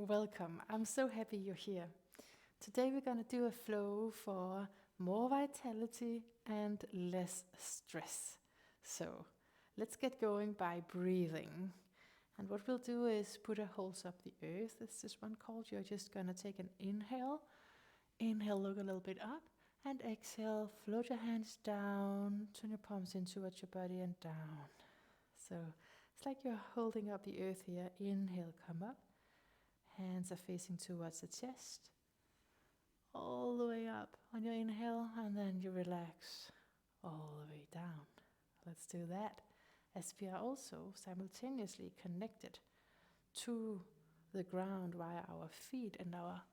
Welcome. I'm so happy you're here. Today we're going to do a flow for more vitality and less stress. So let's get going by breathing. And what we'll do is put our holds up the earth. It's this one called. You're just going to take an inhale. Inhale, look a little bit up. And exhale, float your hands down. Turn your palms in towards your body and down. So it's like you're holding up the earth here. Inhale, come up. Hands are facing towards the chest. All the way up on your inhale, and then you relax all the way down. Let's do that as we are also simultaneously connected to the ground via our feet and our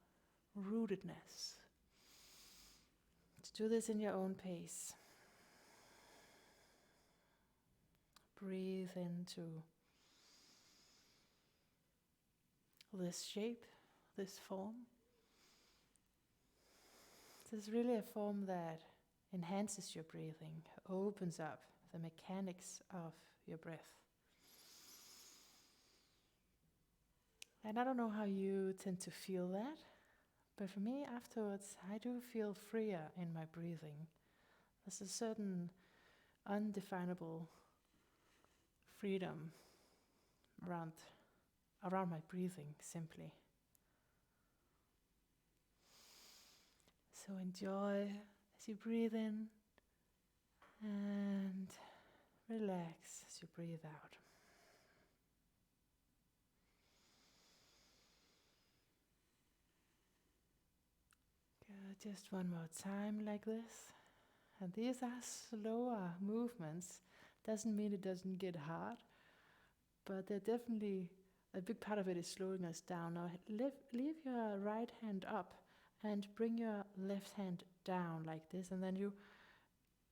rootedness. To do this in your own pace. Breathe into this shape, this form. This is really a form that enhances your breathing, opens up the mechanics of your breath. And I don't know how you tend to feel that, but for me afterwards I do feel freer in my breathing. There's a certain undefinable freedom around my breathing, simply. So enjoy as you breathe in and relax as you breathe out. Good. Just one more time like this. And these are slower movements. Doesn't mean it doesn't get hard, but they're definitely, a big part of it is slowing us down. Now leave your right hand up and bring your left hand down like this, and then you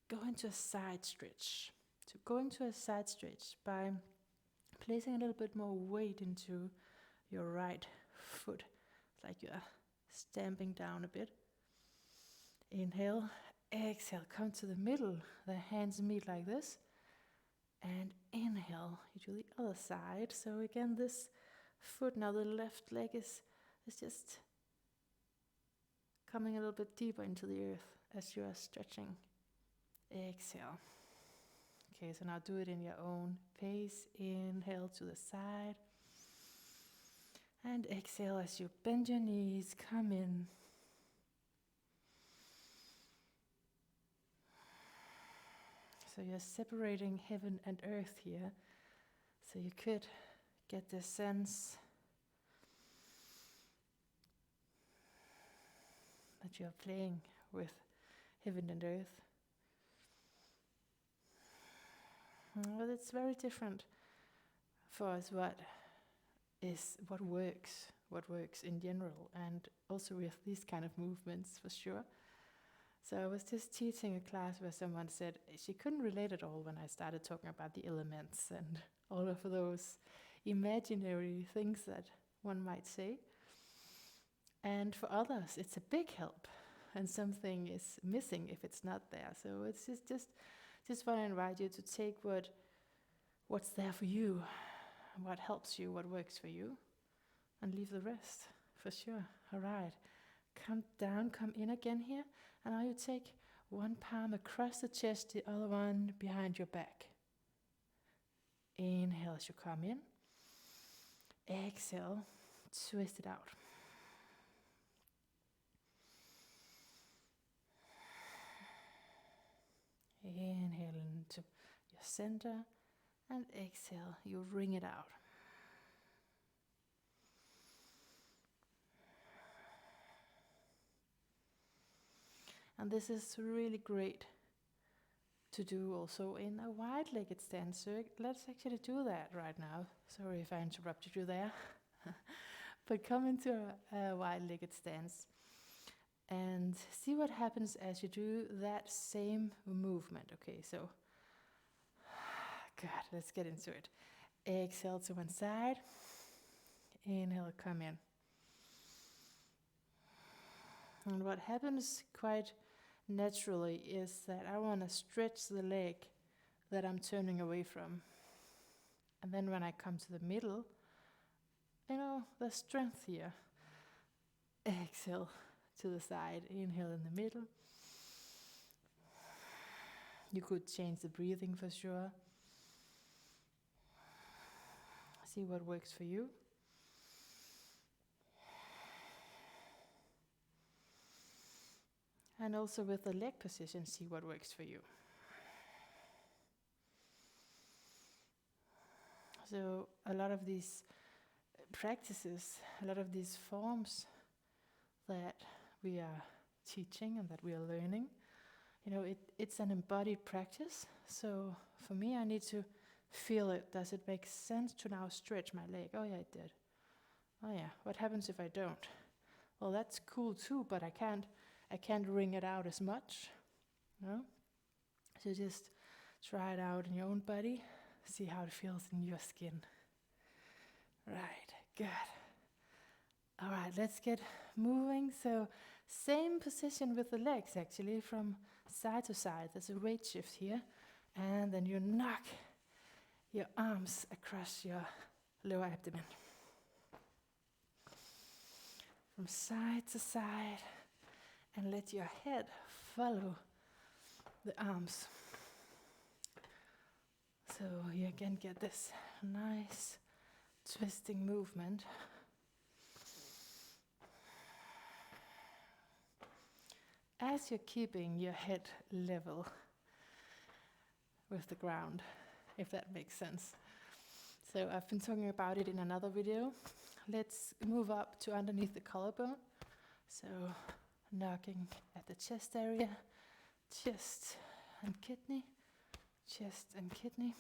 go into a side stretch. So go into a side stretch by placing a little bit more weight into your right foot. It's like you're stamping down a bit. Inhale, exhale, come to the middle. The hands meet like this. And inhale, you do the other side. So again, this foot, now the left leg is just coming a little bit deeper into the earth as you are stretching. Exhale. Okay, so now do it in your own pace. Inhale to the side. And exhale as you bend your knees, come in. So you're separating heaven and earth here. So you could get this sense that you're playing with heaven and earth. But it's very different for us what works in general, and also with these kind of movements for sure. So I was just teaching a class where someone said she couldn't relate at all when I started talking about the elements and all of those imaginary things that one might say. And for others, it's a big help, and something is missing if it's not there. So it's just want to invite you to take what's there for you, what helps you, what works for you, and leave the rest, for sure. All right. Come down, come in again here, and now you take one palm across the chest, the other one behind your back. Inhale as you come in. Exhale, twist it out. Inhale into your center, and exhale, you wring it out. And this is really great to do also in a wide-legged stance. So let's actually do that right now. Sorry if I interrupted you there. But come into a wide-legged stance and see what happens as you do that same movement. Okay, so good, let's get into it. Exhale to one side. Inhale, come in. And what happens quite naturally is that I want to stretch the leg that I'm turning away from. And then when I come to the middle, the strength here. Exhale to the side, inhale in the middle. You could change the breathing for sure. See what works for you. And also with the leg position, see what works for you. So a lot of these practices, a lot of these forms that we are teaching and that we are learning, it's an embodied practice. So for me, I need to feel it. Does it make sense to now stretch my leg? Oh yeah, it did. Oh yeah, what happens if I don't? Well, that's cool too, but I can't wring it out as much. So just try it out in your own body. See how it feels in your skin. Right, good. All right, let's get moving. So same position with the legs actually, from side to side. There's a weight shift here. And then you knock your arms across your lower abdomen. From side to side. And let your head follow the arms. So you again get this nice twisting movement. As you're keeping your head level with the ground, if that makes sense. So I've been talking about it in another video. Let's move up to underneath the collarbone. So knocking at the chest area, chest and kidney, chest and kidney.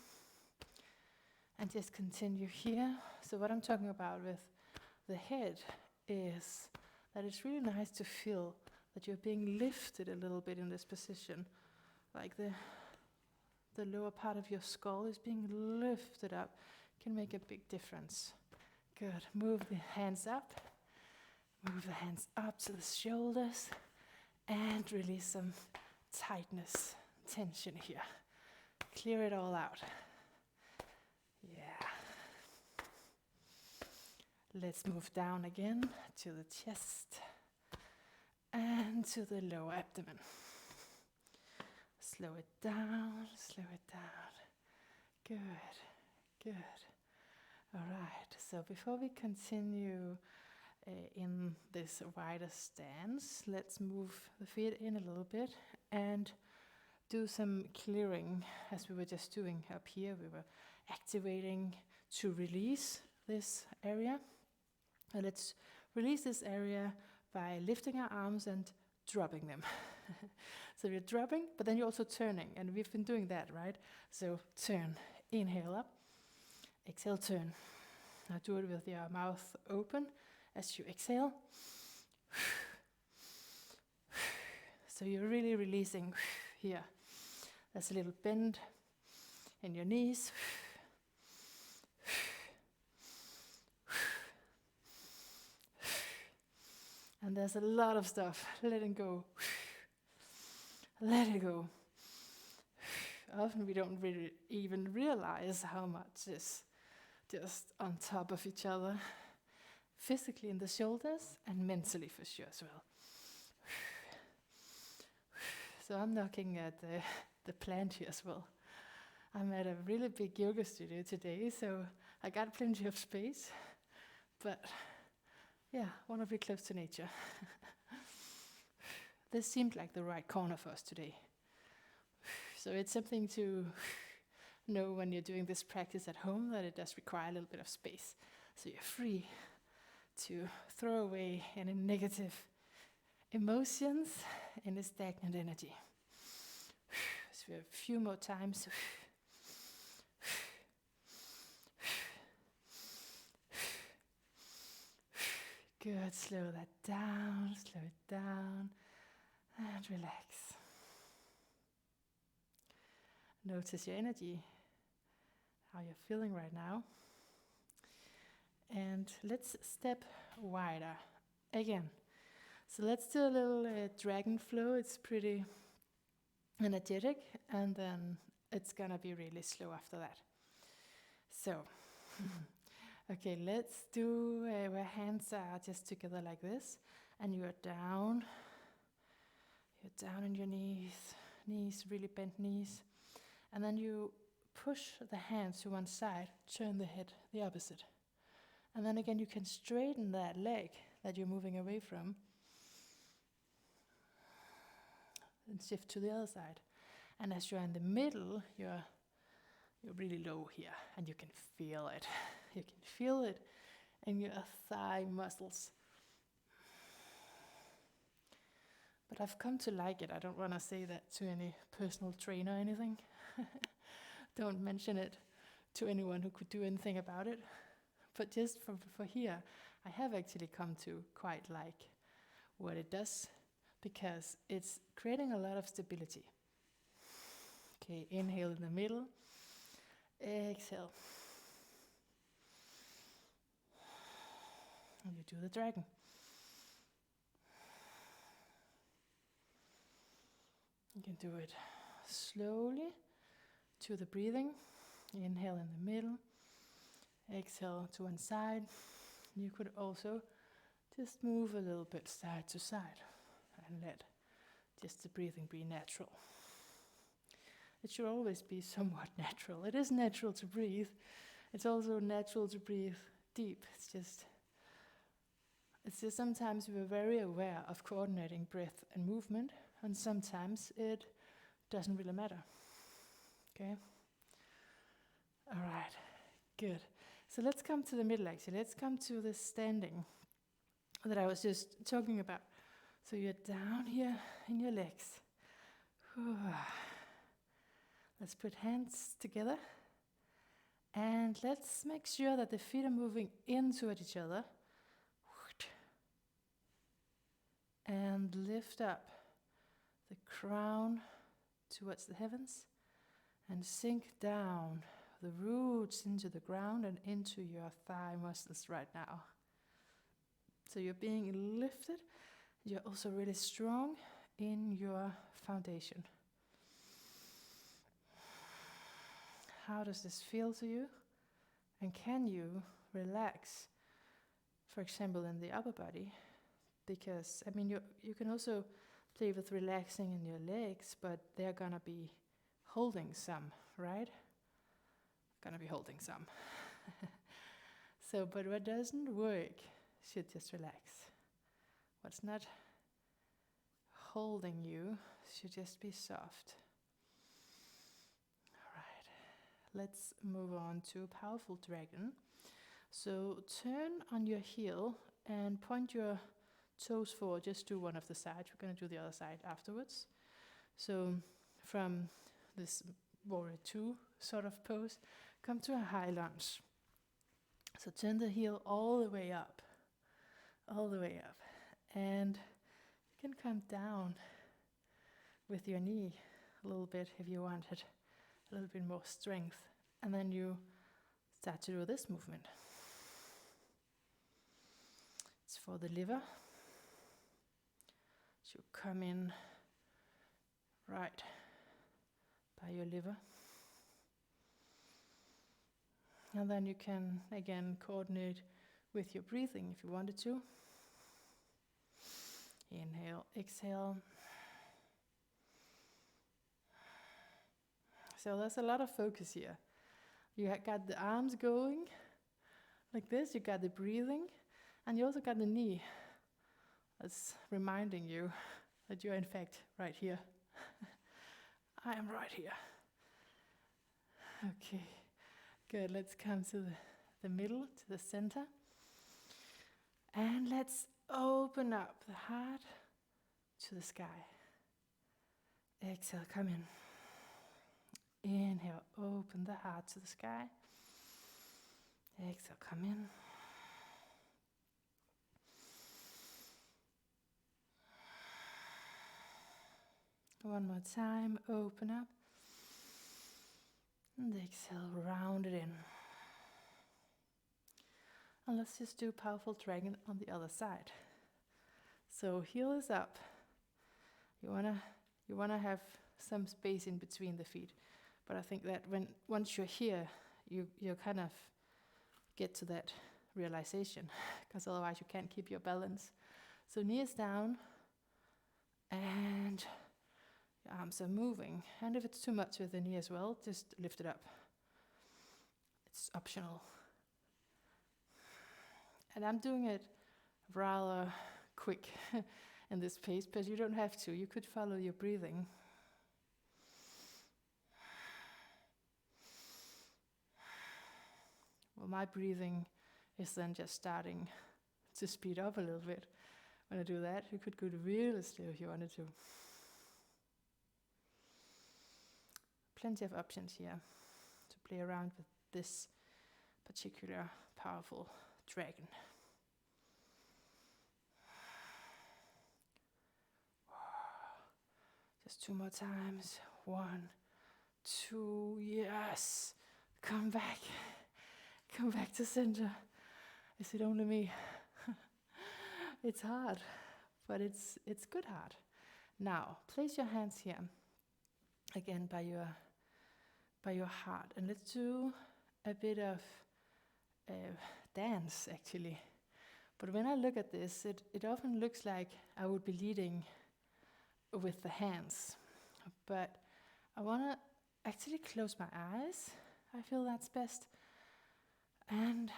And just continue here. So what I'm talking about with the head is that it's really nice to feel that you're being lifted a little bit in this position. Like the lower part of your skull is being lifted up. Can make a big difference. Good. Move the hands up. Move the hands up to the shoulders. And release some tightness, tension here. Clear it all out. Yeah. Let's move down again to the chest and to the lower abdomen. Slow it down, slow it down. Good, good. All right, so before we continue in this wider stance, let's move the feet in a little bit and do some clearing as we were just doing up here. We were activating to release this area. And let's release this area by lifting our arms and dropping them. So you're dropping, but then you're also turning, and we've been doing that, right? So turn, inhale up, exhale, turn. Now do it with your mouth open as you exhale. So you're really releasing here. There's a little bend in your knees. And there's a lot of stuff letting go. Let it go. Often we don't really even realize how much is just on top of each other. Physically in the shoulders and mentally for sure as well. So I'm knocking at the plant here as well. I'm at a really big yoga studio today, so I got plenty of space. But yeah, want to be close to nature. This seemed like the right corner for us today. So it's something to know when you're doing this practice at home, that it does require a little bit of space. So you're free to throw away any negative emotions and the stagnant energy. So we have a few more times. Good, slow that down, slow it down, and relax. Notice your energy, how you're feeling right now. And let's step wider again. So let's do a little dragon flow. It's pretty energetic, and then it's gonna be really slow after that. So Okay, let's do where hands are just together like this, and you're down. You're down on your knees, really bent knees. And then you push the hands to one side, turn the head the opposite. And then again, you can straighten that leg that you're moving away from and shift to the other side. And as you're in the middle, you're really low here, and you can feel it. You can feel it in your thigh muscles. But I've come to like it. I don't want to say that to any personal trainer or anything. Don't mention it to anyone who could do anything about it. But just for here, I have actually come to quite like what it does, because it's creating a lot of stability. Okay, inhale in the middle, exhale. And you do the dragon. You can do it slowly to the breathing. Inhale in the middle, exhale to one side. You could also just move a little bit side to side and let just the breathing be natural. It should always be somewhat natural. It is natural to breathe. It's also natural to breathe deep. It's just sometimes we're very aware of coordinating breath and movement, and sometimes it doesn't really matter. Okay? All right, good. So let's come to the middle actually. Let's come to the standing that I was just talking about. So you're down here in your legs. Let's put hands together. And let's make sure that the feet are moving in toward each other. And lift up the crown towards the heavens. And sink down the roots into the ground and into your thigh muscles right now. So you're being lifted. You're also really strong in your foundation. How does this feel to you? And can you relax, for example, in the upper body? Because, I mean, you can also play with relaxing in your legs, but they're gonna be holding some, right? Gonna be holding some. So, but what doesn't work should just relax. What's not holding you should just be soft. All right, let's move on to powerful dragon. So turn on your heel and point your toes forward. Just do one of the sides. We're going to do the other side afterwards. So from this warrior 2 sort of pose, come to a high lunge. So turn the heel all the way up, and you can come down with your knee a little bit if you wanted a little bit more strength, and then you start to do this movement. It's for the liver. So come in right by your liver. And then you can again coordinate with your breathing if you wanted to. Inhale, exhale. So there's a lot of focus here. You got the arms going like this, you got the breathing, and you also got the knee. That's reminding you that you're in fact right here. I am right here. Okay, good. Let's come to the middle, to the center. And let's open up the heart to the sky. Exhale, come in. Inhale, open the heart to the sky. Exhale, come in. One more time, open up. And exhale, round it in. And let's just do powerful dragon on the other side. So heel is up. You wanna have some space in between the feet. But I think that once you're here, you're kind of get to that realization, because otherwise you can't keep your balance. So knees down, and your arms are moving. And if it's too much with the knee as well, just lift it up. It's optional. And I'm doing it rather quick in this pace, but you don't have to. You could follow your breathing. Well, my breathing is then just starting to speed up a little bit. When I do that, you could go really slow if you wanted to. Plenty of options here to play around with this particular powerful dragon. Just 2 more times. 1, 2, yes. Come back. Come back to center. Is it only me? It's hard, but it's good hard. Now, place your hands here, again by your heart, and let's do a bit of dance, actually. But when I look at this, it often looks like I would be leading with the hands. But I want to actually close my eyes. I feel that's best. And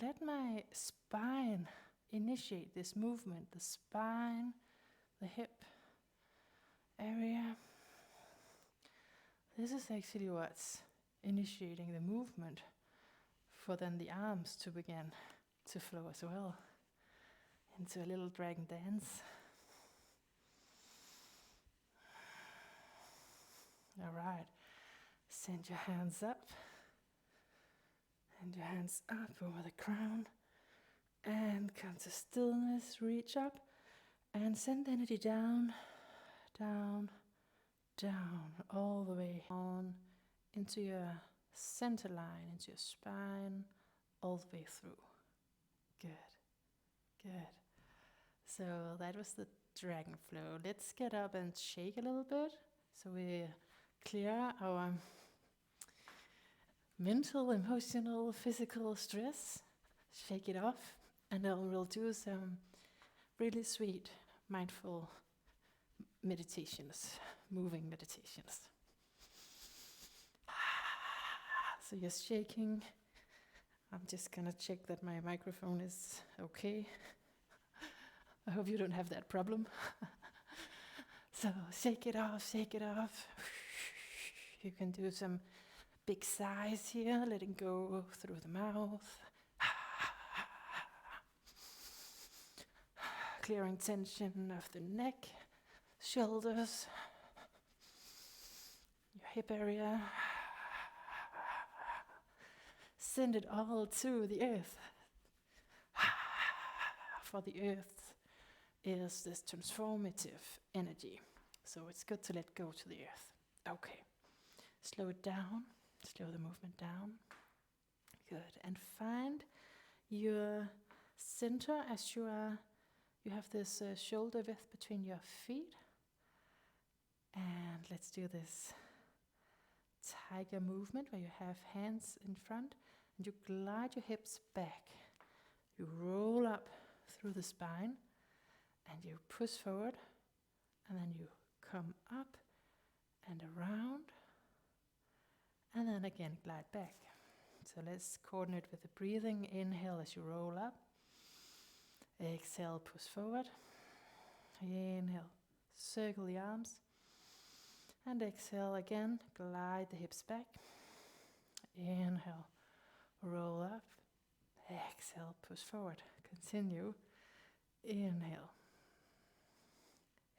let my spine initiate this movement. The spine, the hip area. This is actually what's initiating the movement for then the arms to begin to flow as well into a little dragon dance. All right, send your hands up and your hands up over the crown and come to stillness, reach up and send the energy down, down, down, all the way on into your center line, into your spine, all the way through. Good, good. So that was the dragon flow. Let's get up and shake a little bit so we clear our mental, emotional, physical stress. Shake it off, and then we'll do some really sweet, mindful meditations, moving meditations. So you're shaking. I'm just gonna check that my microphone is okay. I hope you don't have that problem. So shake it off, shake it off. You can do some big sighs here, letting go through the mouth. Clearing tension of the neck, shoulders, your hip area. Send it all to the earth. For the earth is this transformative energy. So it's good to let go to the earth. Okay. Slow it down. Slow the movement down. Good. And find your center as you have this shoulder width between your feet. And let's do this tiger movement where you have hands in front and you glide your hips back. You roll up through the spine and you push forward and then you come up and around and then again glide back. So let's coordinate with the breathing. Inhale as you roll up. Exhale, push forward. Inhale, circle the arms. And exhale again, glide the hips back. Inhale, roll up. Exhale, push forward. Continue. Inhale.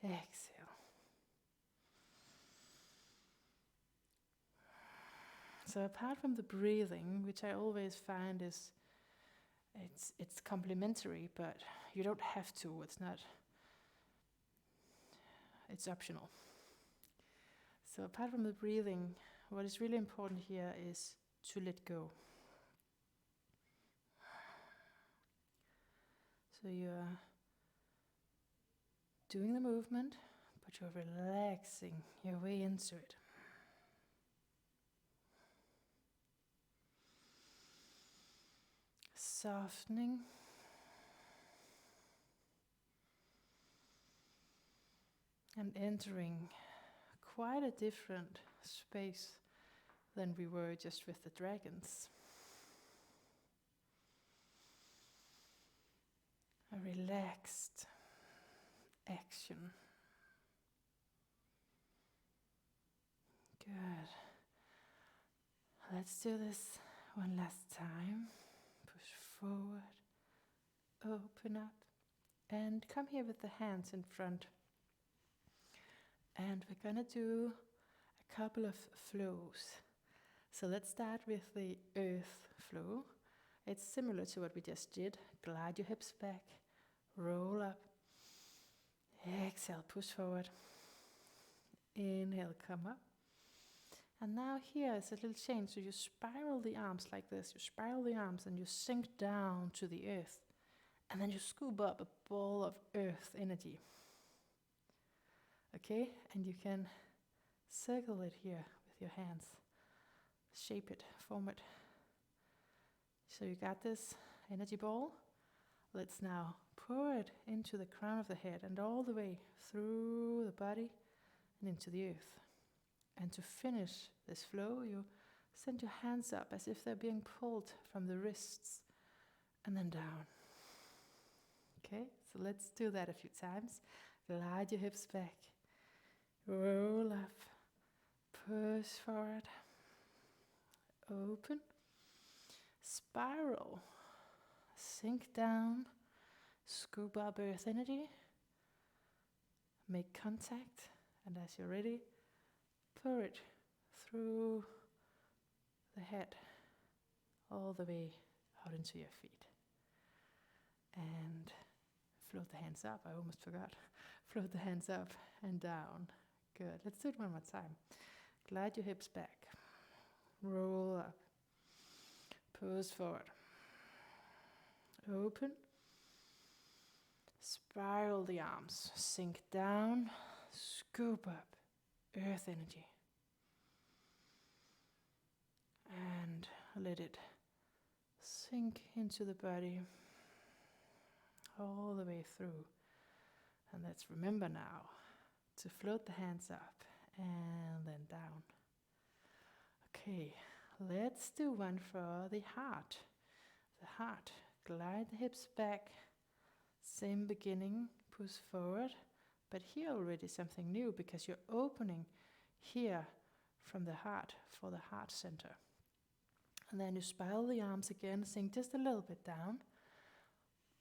Exhale. So apart from the breathing, which I always find is it's complementary, but you don't have to. It's optional. So apart from the breathing, what is really important here is to let go. So you're doing the movement, but you're relaxing your way into it. softening. And entering quite a different space than we were just with the dragons. A relaxed action. Good. Let's do this one last time. Push forward, open up, and come here with the hands in front. And we're gonna do a couple of flows. So let's start with the earth flow. It's similar to what we just did. Glide your hips back, roll up, exhale, push forward, inhale, come up. And now here is a little change. So you spiral the arms like this. You spiral the arms and you sink down to the earth. And then you scoop up a ball of earth energy. Okay, and you can circle it here with your hands. Shape it, form it. So you got this energy ball. Let's now pour it into the crown of the head and all the way through the body and into the earth. And to finish this flow, you send your hands up as if they're being pulled from the wrists and then down. Okay, so let's do that a few times. Glide your hips back. Roll up, push forward, open, spiral, sink down, scoop up earth energy, make contact, and as you're ready, pour it through the head, all the way out into your feet. And float the hands up, I almost forgot. Float the hands up and down. Good. Let's do it one more time. Glide your hips back. Roll up. Push forward. Open. Spiral the arms. Sink down. Scoop up earth energy. And let it sink into the body all the way through. And let's remember now to float the hands up and then down. Okay, let's do one for the heart. The heart, glide the hips back, same beginning, push forward, but here already something new because you're opening here from the heart for the heart center. And then you spiral the arms again, sink just a little bit down,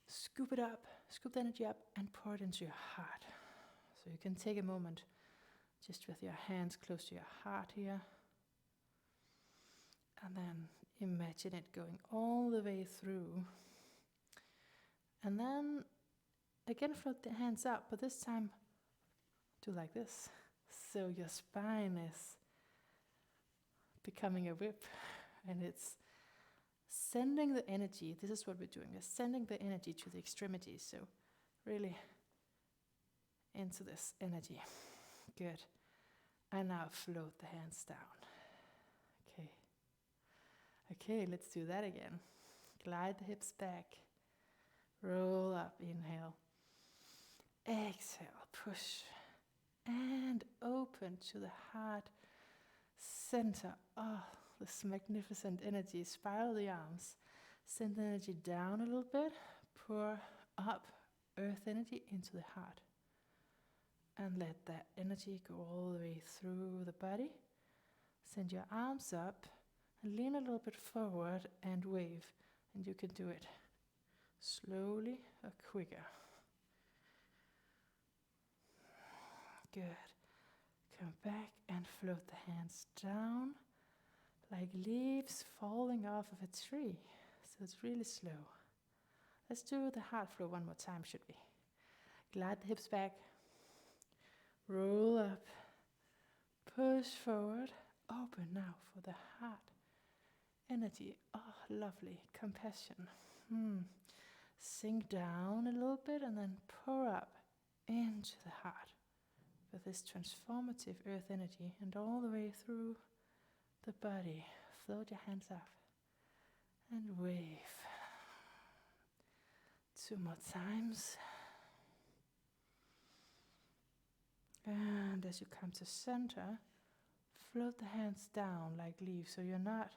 scoop it up, scoop the energy up and pour it into your heart. So you can take a moment just with your hands close to your heart here. And then imagine it going all the way through. And then again float the hands up, but this time do like this. So your spine is becoming a whip and it's sending the energy. This is what we're doing. We're sending the energy to the extremities. So really into this energy. Good. And now float the hands down. Okay. Okay, let's do that again. Glide the hips back. Roll up, inhale. Exhale, push. And open to the heart center. Oh, this magnificent energy. Spiral the arms. Send the energy down a little bit. Pour up earth energy into the heart. And let that energy go all the way through the body. Send your arms up and lean a little bit forward and wave. And you can do it slowly or quicker. Good. Come back and float the hands down like leaves falling off of a tree. So it's really slow. Let's do the heart flow one more time, should we? Glide the hips back. Roll up, push forward, open now for the heart. Energy, oh lovely, compassion. Sink down a little bit and then pour up into the heart with this transformative earth energy and all the way through the body. Float your hands up and wave. 2 more times. And as you come to center, float the hands down like leaves, so you're not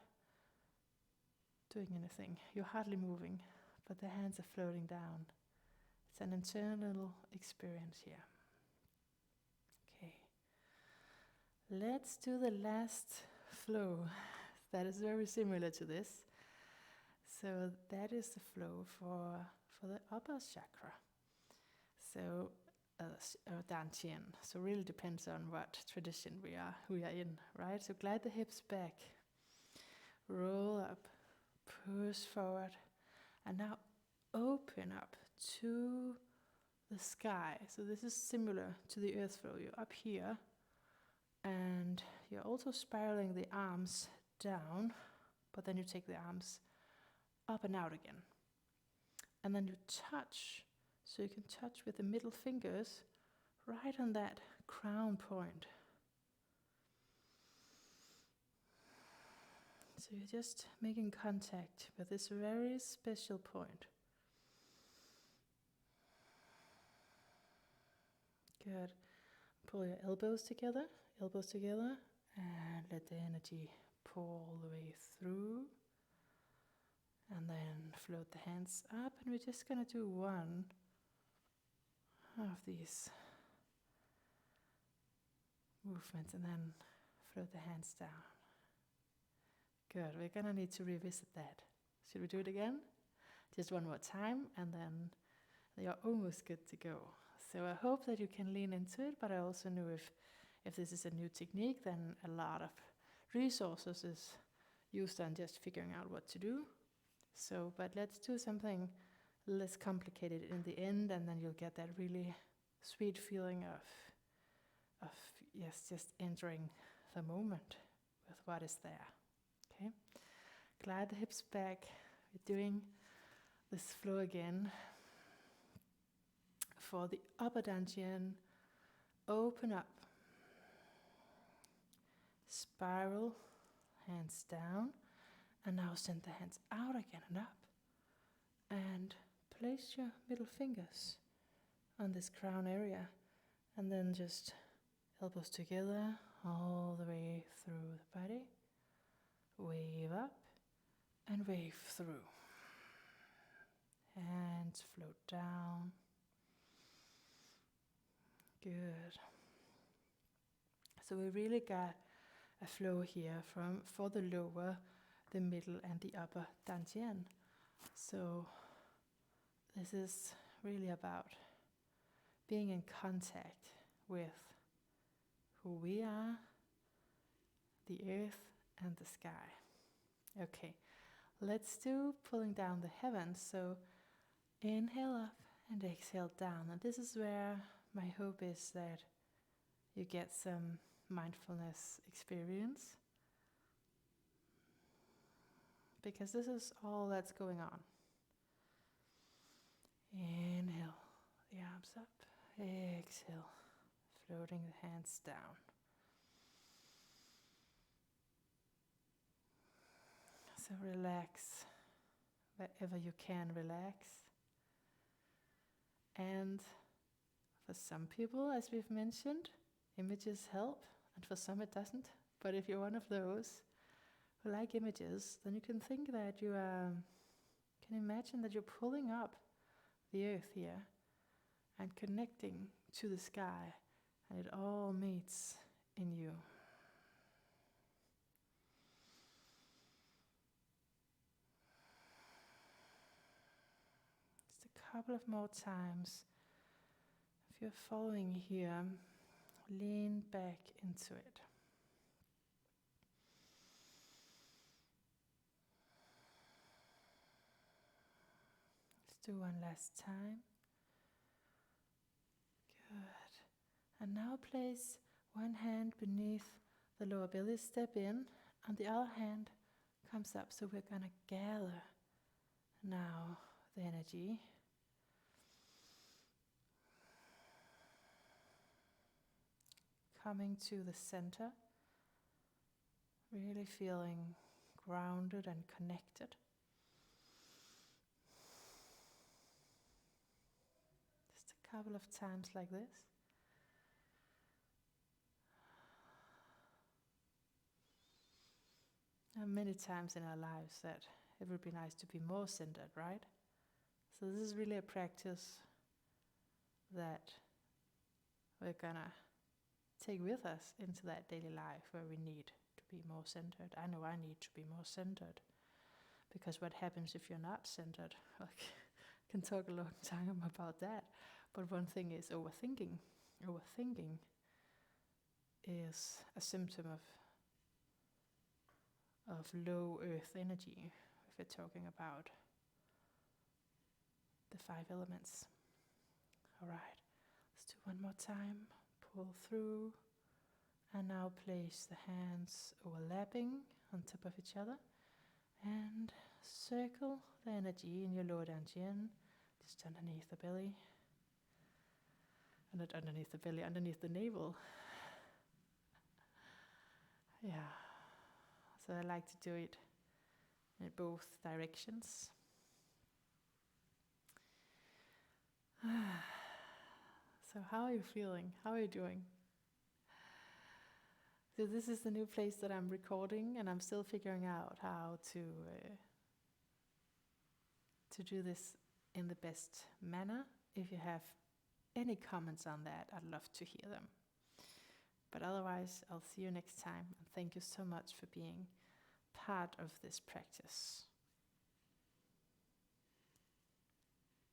doing anything. You're hardly moving, but the hands are floating down. It's an internal experience here. Okay. Let's do the last flow that is very similar to this. So that is the flow for the upper chakra. So Dantian. So really depends on what tradition we are in, right? So glide the hips back, roll up, push forward, and now open up to the sky. So this is similar to the earth flow. You're up here, and you're also spiraling the arms down, but then you take the arms up and out again. And then you touch, so you can touch with the middle fingers right on that crown point. So you're just making contact with this very special point. Good. Pull your elbows together, and let the energy pour all the way through. And then float the hands up, and we're just going to do one of these movements, and then float the hands down. Good, we're going to need to revisit that. Should we do it again? Just one more time, and then you're almost good to go. So I hope that you can lean into it, but I also know if this is a new technique, then a lot of resources is used on just figuring out what to do. So, but let's do something less complicated in the end, and then you'll get that really sweet feeling of yes, just entering the moment with what is there. Okay, glide the hips back. We're doing this flow again. For the upper dantian, open up, spiral, hands down, and now send the hands out again and up. And place your middle fingers on this crown area, and then just elbows together all the way through the body. Wave up and wave through. Hands float down. Good. So we really got a flow here for the lower, the middle, and the upper dantian. So this is really about being in contact with who we are, the earth, and the sky. Okay, let's do pulling down the heavens. So inhale up and exhale down. And this is where my hope is that you get some mindfulness experience, because this is all that's going on. Inhale, the arms up. Exhale, floating the hands down. So relax wherever you can relax. And for some people, as we've mentioned, images help, and for some it doesn't. But if you're one of those who like images, then you can think that can imagine that you're pulling up the earth here and connecting to the sky, and it all meets in you. Just a couple of more times. If you're following here, lean back into it. Let's do one last time. Good. And now place one hand beneath the lower belly, step in, and the other hand comes up. So we're going to gather now the energy. Coming to the center, really feeling grounded and connected. couple of times like this. There are many times in our lives that it would be nice to be more centered, right? So this is really a practice that we're gonna take with us into that daily life where we need to be more centered. I know I need to be more centered, because what happens if you're not centered? Like, I can talk a long time about that, but one thing is overthinking. Overthinking is a symptom of low earth energy, if we're talking about the 5 elements. Alright, let's do one more time. Pull through, and now place the hands overlapping on top of each other, and circle the energy in your lower dantian, just underneath the belly. And not underneath the belly, underneath the navel. Yeah. So I like to do it in both directions. So how are you feeling? How are you doing? So this is the new place that I'm recording, and I'm still figuring out how to do this in the best manner. If you have any comments on that, I'd love to hear them. But otherwise, I'll see you next time, and thank you so much for being part of this practice.